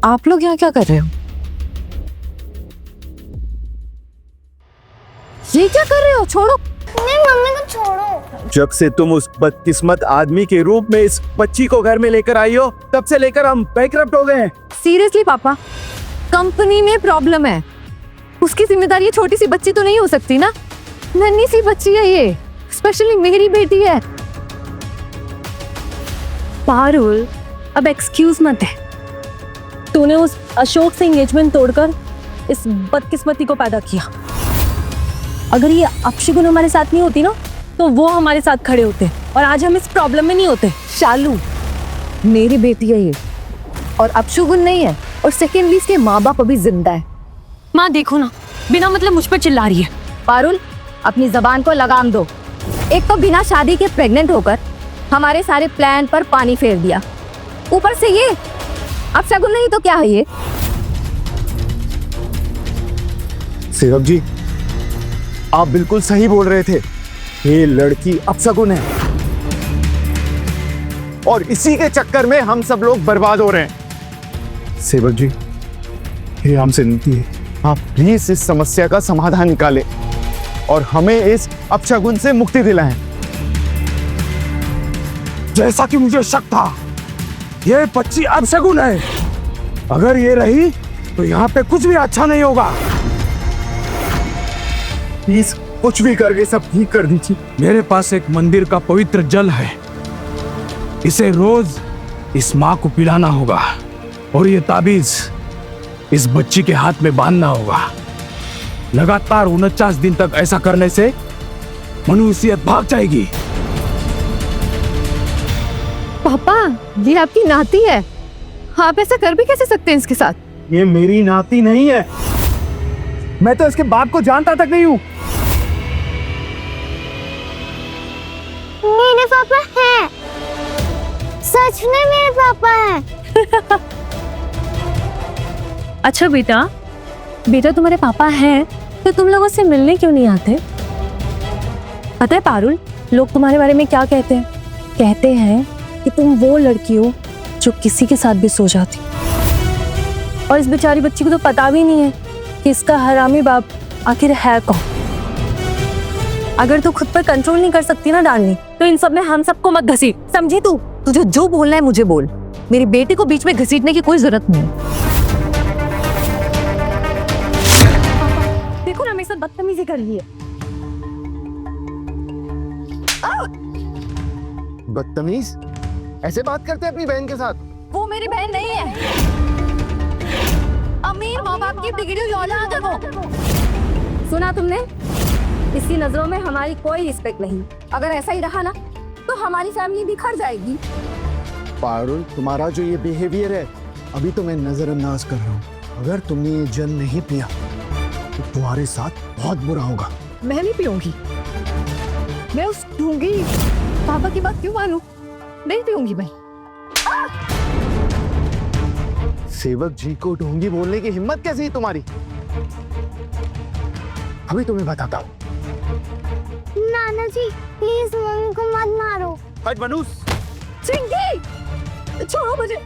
आप लोग यहाँ क्या कर रहे हो? ये क्या कर रहे हो? छोड़ो। नहीं मम्मी को छोड़ो। जब से तुम उस बदकिस्मत आदमी के रूप में इस बच्ची को घर में लेकर आई हो, तब से लेकर हम बैंकरप्ट हो गए हैं। सीरियसली पापा, कंपनी में प्रॉब्लम है, उसकी जिम्मेदारी ये छोटी सी बच्ची तो नहीं हो सकती ना। नन्ही सी बच्ची है ये, स्पेशली मेरी बेटी है। पारुल, अब एक्सक्यूज मत है। तूने उस अशोक से एंगेजमेंट तोड़कर इस बदकिस्मती को पैदा किया। अगर ये अपशगुन हमारे साथ नहीं होती ना, तो वो हमारे साथ खड़े होते और आज हम इस प्रॉब्लम में नहीं होते। शालू, मेरी बेटी है ये, और अपशगुन नहीं है। और सेकेंडली इसके माँ बाप अभी जिंदा है। माँ देखो ना, बिना मतलब मुझ पर चिल्ला रही है। पारुल, अपनी जबान को लगाम दो। एक तो बिना शादी के प्रेग्नेंट होकर हमारे सारे प्लान पर पानी फेर दिया, ऊपर से ये अपशगुन नहीं तो क्या है ये? सेवक जी, आप बिल्कुल सही बोल रहे थे। ये लड़की अपशगुन है और इसी के चक्कर में हम सब लोग बर्बाद हो रहे हैं। सेवक जी, ये हमसे विनती है, आप प्लीज इस समस्या का समाधान निकालें और हमें इस अपशगुन से मुक्ति दिलाएं। जैसा कि मुझे शक था, ये बच्ची अपशगुन है। अगर ये रही तो यहाँ पे कुछ भी अच्छा नहीं होगा। प्लीज कुछ भी करके सब ठीक कर दीजिए। मेरे पास एक मंदिर का पवित्र जल है, इसे रोज इस माँ को पिलाना होगा और ये ताबीज इस बच्ची के हाथ में बांधना होगा। लगातार 49 दिन तक ऐसा करने से मनुष्यत भाग जाएगी। पापा, ये आपकी नाती है, आप ऐसा कर भी कैसे सकते हैं इसके साथ? ये मेरी नाती नहीं है, मैं तो इसके बाप को जानता तक नहीं हूँ। मेरे पापा हैं, सच में मेरे पापा हैं। अच्छा बेटा, तुम्हारे पापा हैं तो तुम लोगों से मिलने क्यों नहीं आते? पता है पारुल, लोग तुम्हारे बारे में क्या कहते हैं? कहते हैं कि तुम वो लड़की हो जो किसी के साथ भी सो जाती। और इस बेचारी बच्ची को तो पता भी नहीं है कि इसका हरामी बाप आखिर है कौन। अगर तू खुद पर कंट्रोल नहीं कर सकती ना डालनी, तो इन सब में हम सबको मत घसीट, समझी तू? तुझे जो बोलना है मुझे बोल, मेरी बेटी को बीच में घसीटने की कोई जरूरत नहीं है। देखो ना, मेरे साथ बदतमीजी कर रही है। बदतमीज? ऐसे बात करते हैं अपनी बहन के साथ? वो मेरी बहन नहीं है, अमीर माँ बाप की बिगड़ी हुई औलाद है वो। सुना तुमने? इसकी नजरों में हमारी कोई रिस्पेक्ट नहीं। अगर ऐसा ही रहा ना तो हमारी फैमिली बिखर जाएगी। पारुल, तुम्हारा जो ये बिहेवियर है, अभी तो मैं नजरअंदाज कर रहा हूँ। अगर तुमने ये जल नहीं पिया तो तुम्हारे साथ बहुत बुरा होगा। मैं नहीं पीऊंगी, मैं उस ढूंगी पापा की बात क्यों मानूं? नहीं पीऊंगी मैं। सेवक जी को ढोंगी बोलने की हिम्मत कैसी है तुम्हारी? अभी तुम्हें बताता हूँ। नाना जी प्लीज मम्मी को मत मारो। हट बनूस। चिंकी, छोड़ो मुझे।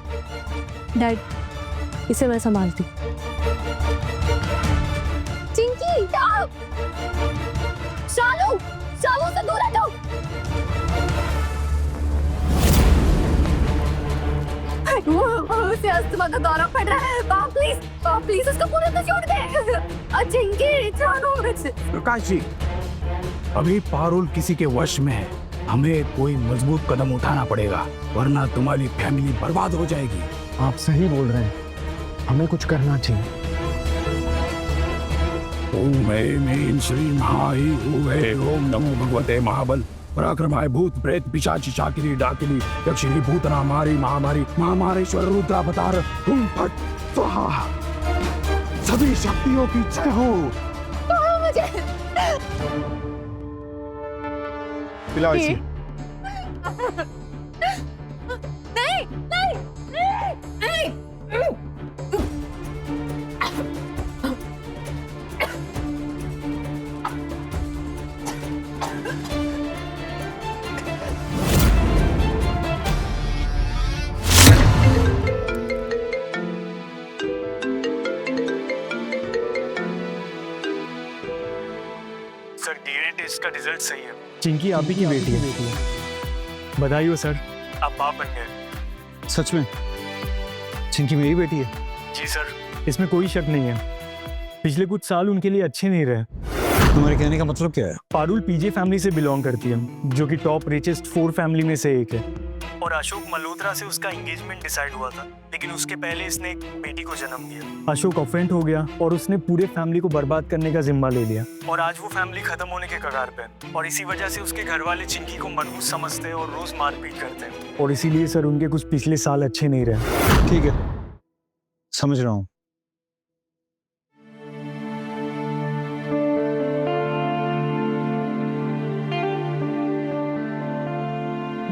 डैड, इसे मैं संभालती। चिंकी, शालू, शालू से दूर हटो। उसे अस्थमा का दौरा पड़ रहा है। प्लीज उसको पूरा तो छोड़ दे। चिंकी, छोड़ो मुझे। प्रकाश जी, अभी पारुल किसी के वश में है। हमें कोई मजबूत कदम उठाना पड़ेगा, वरना तुम्हारी फैमिली बर्बाद हो जाएगी। आप सही बोल रहे हैं, हमें कुछ करना चाहिए। ओम ऐं श्री महाई उवे ओम नमो भगवते महाबल पराक्रमाय भूत प्रेत पिशाची शाकिनी डाकिनी यक्षिणी भूतना मारी महामारी महामारेश्वर रुद्रावतार तुम फट स्वाहा। सभी शक्तियों की जय हो। मुझे पिलाओ इसे। नहीं, नहीं, नहीं, नहीं। टेस्ट का रिजल्ट सही है। चिंकी आप ही की बेटी है। बधाई हो सर, आप बाप बन गए। सच में चिंकी मेरी बेटी है? जी सर। इसमें कोई शक नहीं है। पिछले कुछ साल उनके लिए अच्छे नहीं रहे। तुम्हारे कहने का मतलब क्या है? पारुल पीजे फैमिली से बिलोंग करती है, जो कि टॉप रिचेस्ट 4 फैमिली में से एक है। और अशोक मल्होत्रा से उसका एंगेजमेंट डिसाइड हुआ था, लेकिन उसके पहले इसने एक बेटी को जन्म दिया। अशोक ऑफेंड हो गया और उसने पूरे फैमिली को बर्बाद करने का जिम्मा ले लिया। और आज वो फैमिली खत्म होने के कगार पे है। और इसी वजह से उसके घर वाले चिंकी को मनहूस समझते हैं और रोज मारपीट करते हैं। और इसीलिए सर उनके कुछ पिछले साल अच्छे नहीं रहे। ठीक है, समझ रहा हूँ।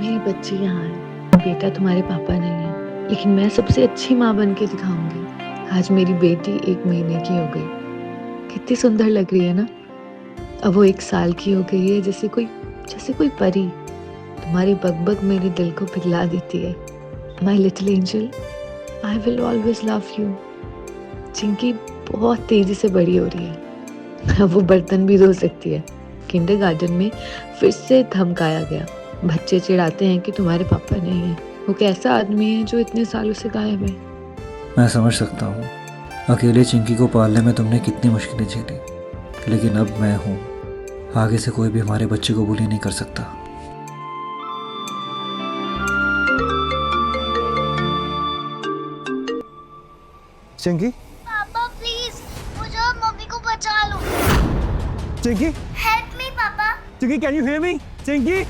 मेरी बच्ची यहाँ है, बेटा तुम्हारे पापा नहीं है, लेकिन मैं सबसे अच्छी माँ बन के दिखाऊंगी। आज मेरी बेटी 1 महीने की हो गई, कितनी सुंदर लग रही है ना। अब वो 1 साल की हो गई है, जैसे कोई परी। तुम्हारी बकबक मेरे दिल को पिघला देती है। My little angel, I will always love you. Chinki बहुत तेजी से बड़ी हो रही है, अब वो बर्तन भी धो सकती है। किंडरगार्टन में फिर से धमकाया गया। बच्चे चिढ़ाते हैं कि तुम्हारे पापा नहीं है। वो कैसा आदमी है जो इतने सालों से गायब है। मैं समझ सकता हूँ अकेले चिंकी को पालने में तुमने कितनी मुश्किलें झेली, लेकिन अब मैं हूँ। आगे से कोई भी हमारे बच्चे को बुली नहीं कर सकता। चिंकी, पापा प्लीज मुझे और मम्मी को बचा लो। चिंकी, हेल्प मी पापा। Chinki, can you hear me? Chinki